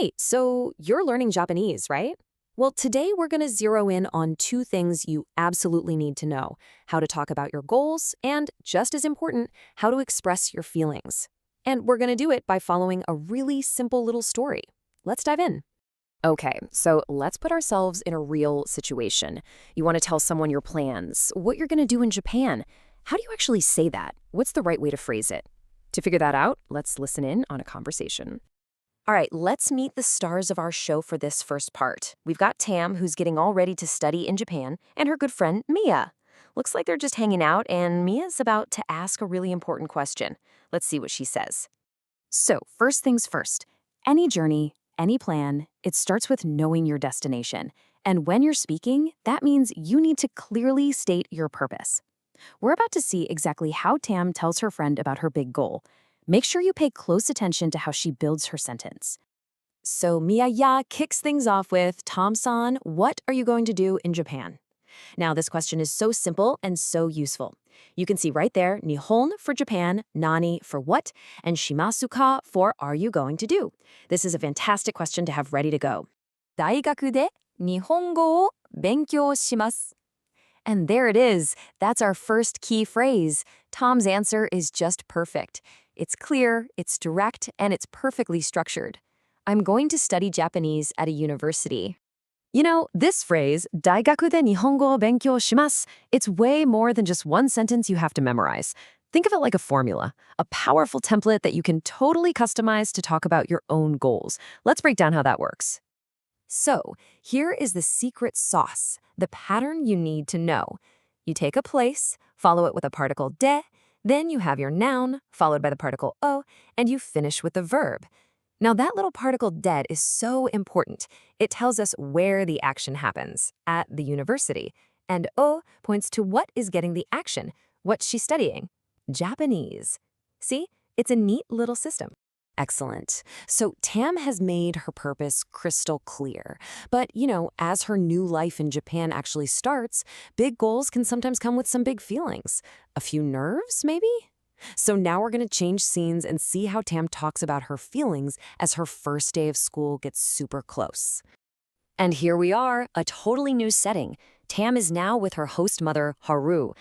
Hey, so you're learning Japanese, right? Well, today we're going to zero in on two things you absolutely need to know: how to talk about your goals, and, just as important, how to express your feelings. And we're going to do it by following a really simple little story. Let's dive in. Okay, so let's put ourselves in a real situation. You want to tell someone your plans, what you're going to do in Japan. How do you actually say that? What's the right way to phrase it? To figure that out, let's listen in on a conversation. All right, let's meet the stars of our show for this first part. We've got Tam, who's getting all ready to study in Japan, and her good friend, Mia. Looks like they're just hanging out, and Mia's about to ask a really important question. Let's see what she says. So, first things first. Any journey, any plan, it starts with knowing your destination. And when you're speaking, that means you need to clearly state your purpose. We're about to see exactly how Tam tells her friend about her big goal. Make sure you pay close attention to how she builds her sentence. So Miyaya kicks things off with, Tom-san, what are you going to do in Japan? Now, this question is so simple and so useful. You can see right there, Nihon for Japan, nani for what, and shimasu ka for are you going to do? This is a fantastic question to have ready to go. 大学で日本語を勉強します. And there it is. That's our first key phrase. Tom's answer is just perfect. It's clear, it's direct, and it's perfectly structured. I'm going to study Japanese at a university. You know, this phrase, 大学で日本語を勉強します, it's way more than just one sentence you have to memorize. Think of it like a formula, a powerful template that you can totally customize to talk about your own goals. Let's break down how that works. So, here is the secret sauce, the pattern you need to know. You take a place, follow it with a particle de, then you have your noun, followed by the particle o, and you finish with the verb. Now, that little particle de is so important. It tells us where the action happens, at the university. And o points to what is getting the action, what's she studying? Japanese. See? It's a neat little system. Excellent. So Tam has made her purpose crystal clear. But, as her new life in Japan actually starts, big goals can sometimes come with some big feelings. A few nerves, maybe? So now we're going to change scenes and see how Tam talks about her feelings as her first day of school gets super close. And here we are, a totally new setting. Tam is now with her host mother, Haru.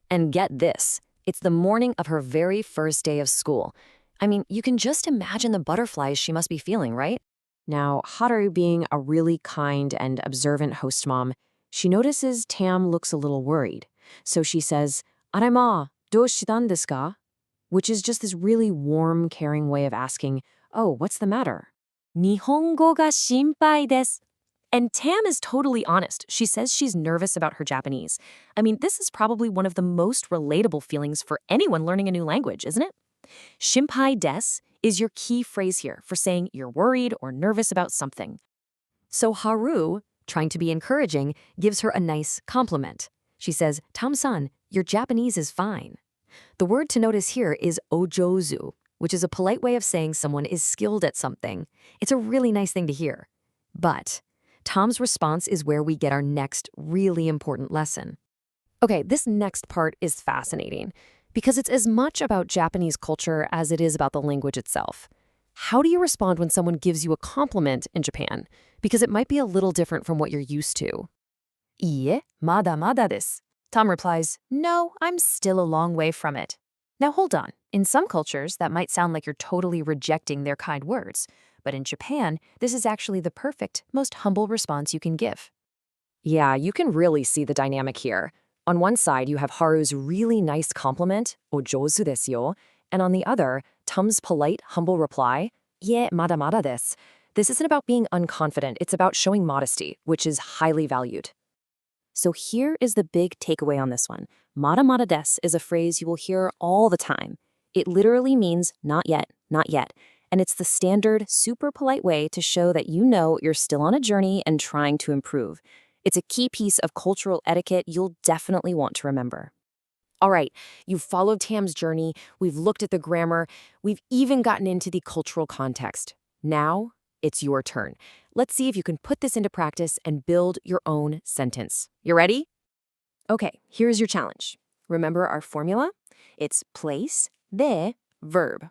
And get this, it's the morning of her very first day of school. I mean, you can just imagine the butterflies she must be feeling, right? Now, Haru, being a really kind and observant host mom, she notices Tam looks a little worried. So she says, "Arema, do shitan desu ka?" Which is just this really warm, caring way of asking, "Oh, what's the matter?" "Nihongo ga shinpai desu." And Tam is totally honest. She says she's nervous about her Japanese. I mean, this is probably one of the most relatable feelings for anyone learning a new language, isn't it? Shinpai desu is your key phrase here for saying you're worried or nervous about something. So Haru, trying to be encouraging, gives her a nice compliment. She says, "Tam-san, your Japanese is fine." The word to notice here is ojozu, which is a polite way of saying someone is skilled at something. It's a really nice thing to hear. But Tom's response is where we get our next really important lesson. Okay, this next part is fascinating because it's as much about Japanese culture as it is about the language itself. How do you respond when someone gives you a compliment in Japan? Because it might be a little different from what you're used to. "Iie, mada mada desu." Tom replies, "No, I'm still a long way from it." Now hold on. In some cultures, that might sound like you're totally rejecting their kind words. But in Japan, this is actually the perfect, most humble response you can give. Yeah, you can really see the dynamic here. On one side, you have Haru's really nice compliment, "Ojozu desu yo," and on the other, Tom's polite, humble reply, "Yeah, mada mada desu." This isn't about being unconfident, it's about showing modesty, which is highly valued. So here is the big takeaway on this one. Mada mada desu is a phrase you will hear all the time. It literally means not yet, not yet. And it's the standard, super polite way to show that you know you're still on a journey and trying to improve. It's a key piece of cultural etiquette you'll definitely want to remember. All right, you've followed Tam's journey, we've looked at the grammar, we've even gotten into the cultural context. Now, it's your turn. Let's see if you can put this into practice and build your own sentence. You ready? Okay, here's your challenge. Remember our formula? It's place, de, verb.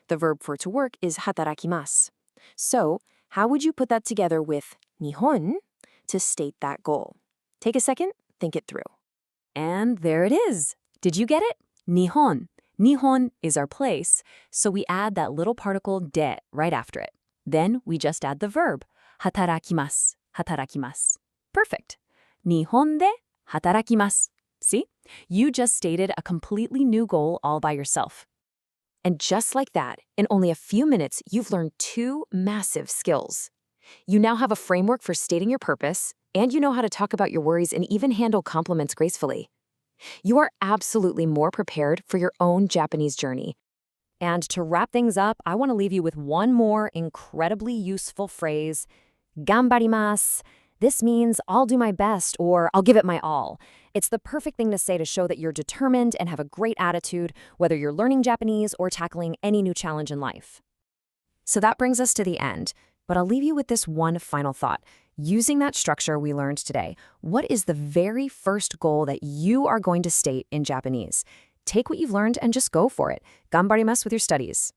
The verb for to work is hatarakimasu. So, How would you put that together with "nihon" to state that goal? Take a second, think it through. And there it is. Did you get it? Nihon. Nihon is our place, so we add that little particle de right after it. Then we just add the verb, hatarakimasu, hatarakimasu. Perfect. Nihon de hatarakimasu. See? You just stated a completely new goal all by yourself. And just like that, in only a few minutes, you've learned 2 massive skills. You now have a framework for stating your purpose, and you know how to talk about your worries and even handle compliments gracefully. You are absolutely more prepared for your own Japanese journey. And to wrap things up, I want to leave you with one more incredibly useful phrase, "Ganbarimasu." This means I'll do my best or I'll give it my all. It's the perfect thing to say to show that you're determined and have a great attitude, whether you're learning Japanese or tackling any new challenge in life. So that brings us to the end, but I'll leave you with this one final thought. Using that structure we learned today, what is the very first goal that you are going to state in Japanese? Take what you've learned and just go for it. Ganbarimasu with your studies.